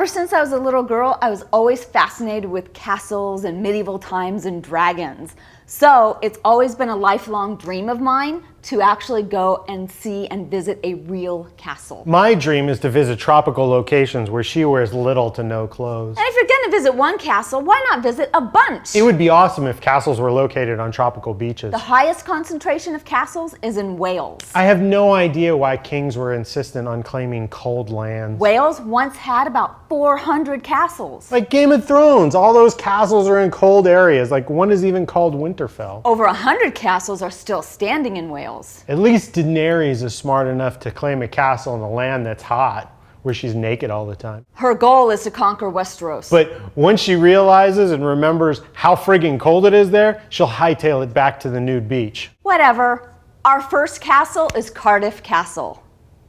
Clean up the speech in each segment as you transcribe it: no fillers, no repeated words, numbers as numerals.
Ever since I was a little girl, I was always fascinated with castles and medieval times and dragons. So it's always been a lifelong dream of mine to actually go and see and visit a real castle. My dream is to visit tropical locations where she wears little to no clothes. And if you're going to visit one castle, why not visit a bunch? It would be awesome if castles were located on tropical beaches. The highest concentration of castles is in Wales. I have no idea why kings were insistent on claiming cold lands. Wales once had about 400 castles. Like Game of Thrones, all those castles are in cold areas. Like one is even called Winterfell. Over 100 castles are still standing in Wales. At least Daenerys is smart enough to claim a castle in a land that's hot, where she's naked all the time. Her goal is to conquer Westeros. But once she realizes and remembers how friggin' cold it is there, she'll hightail it back to the nude beach. Whatever. Our first castle is Cardiff Castle.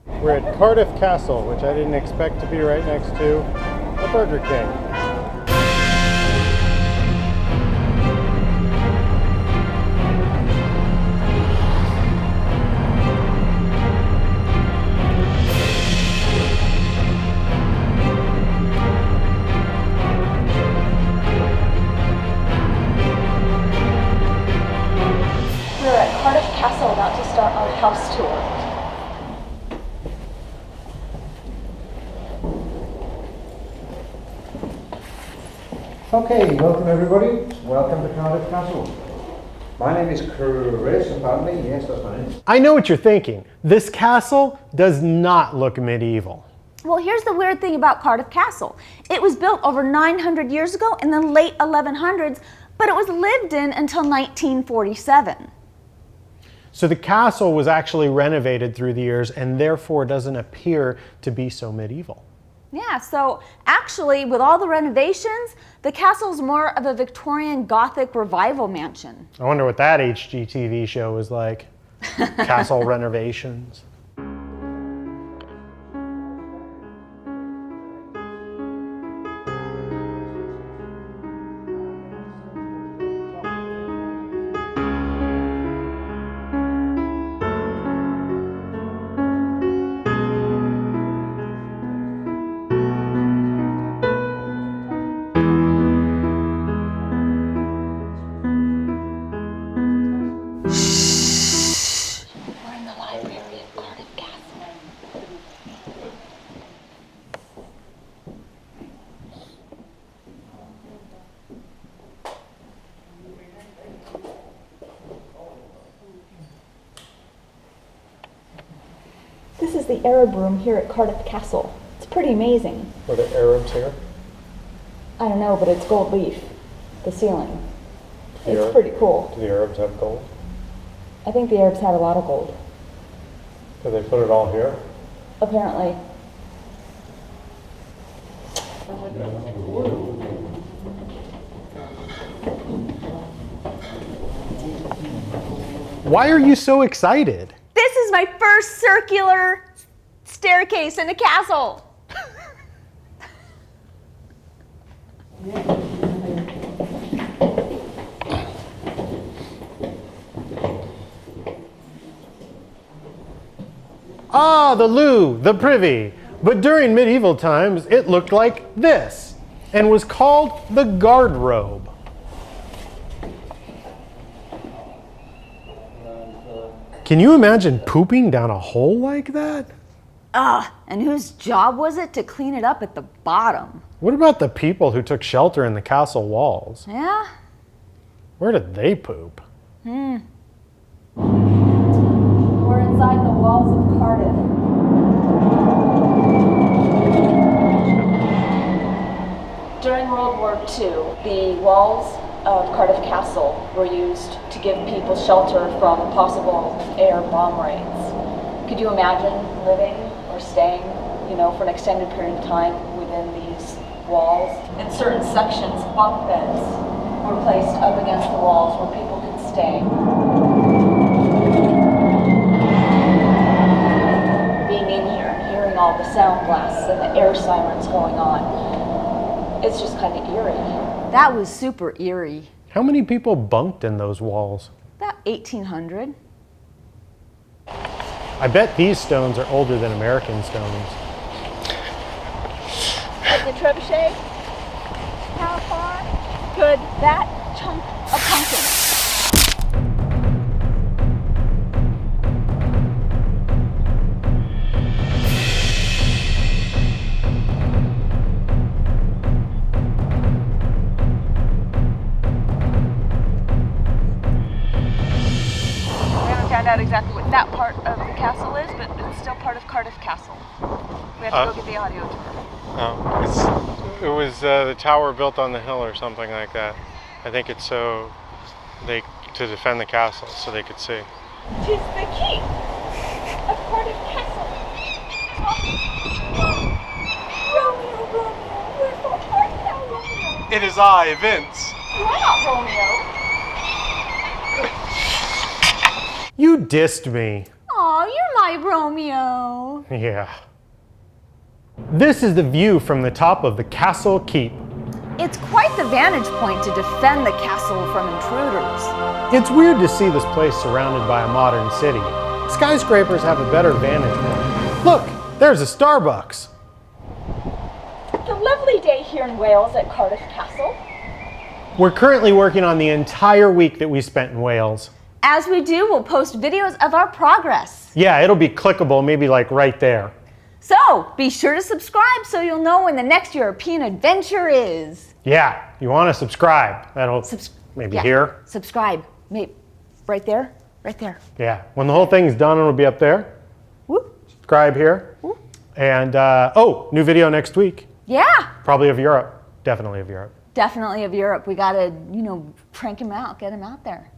We're at Cardiff Castle, which I didn't expect to be right next to a Burger King. We're at Cardiff Castle about to start our house tour. Okay, welcome everybody. Welcome to Cardiff Castle. My name is Chris, apparently. Yes, that's my name. I know what you're thinking. This castle does not look medieval. Well, here's the weird thing about Cardiff Castle. It was built over 900 years ago in the late 1100s, but it was lived in until 1947. So the castle was actually renovated through the years and therefore doesn't appear to be so medieval. Yeah, so actually, with all the renovations, the castle's more of a Victorian Gothic revival mansion. I wonder what that HGTV show was like. Castle renovations. This is the Arab room here at Cardiff Castle. It's pretty amazing. Were the Arabs here? I don't know, but it's gold leaf, the ceiling. It's pretty cool. Do the Arabs have gold? I think the Arabs had a lot of gold, Did they put it all here? apparently. Why are you so excited? This is my first circular staircase in a castle. Ah, the loo, the privy. But during medieval times, it looked like this and was called the garderobe. Can you imagine pooping down a hole like that? And whose job was it to clean it up at the bottom? What about the people who took shelter in the castle walls? Yeah? Where did they poop? We're inside the walls of Cardiff. During World War II, the walls of Cardiff Castle were used to give people shelter from possible air bomb raids. Could you imagine living or staying, for an extended period of time within these walls? In certain sections, bunk beds were placed up against the walls where people could stay. Being in here and hearing all the sound blasts and the air sirens going on, it's just kind of eerie. That was super eerie. How many people bunked in those walls? About 1,800. I bet these stones are older than American stones. of the trebuchet. How far could that chunk of pumpkin? Found out exactly what that part of the castle is, but it's still part of Cardiff Castle. We have to go get the audio tour. It was the tower built on the hill or something like that. I think it's to defend the castle so they could see. 'Tis the keep of Cardiff Castle. Romeo, Romeo, wherefore art thou, Romeo? It is I, Vince. You are not Romeo. You dissed me. Aw, you're my Romeo. Yeah. This is the view from the top of the castle keep. It's quite the vantage point to defend the castle from intruders. It's weird to see this place surrounded by a modern city. Skyscrapers have a better vantage point. Look, there's a Starbucks. It's a lovely day here in Wales at Cardiff Castle. We're currently working on the entire week that we spent in Wales. As we do, we'll post videos of our progress. Yeah, it'll be clickable, maybe like right there. So, be sure to subscribe so you'll know when the next European adventure is. Yeah, you want to subscribe. That'll maybe here. Subscribe. Maybe right there. Right there. Yeah, when the whole thing's done, it'll be up there. Whoop. Subscribe here. Whoop. And, new video next week. Yeah. Probably of Europe. Definitely of Europe. Definitely of Europe. We gotta, crank him out, get him out there.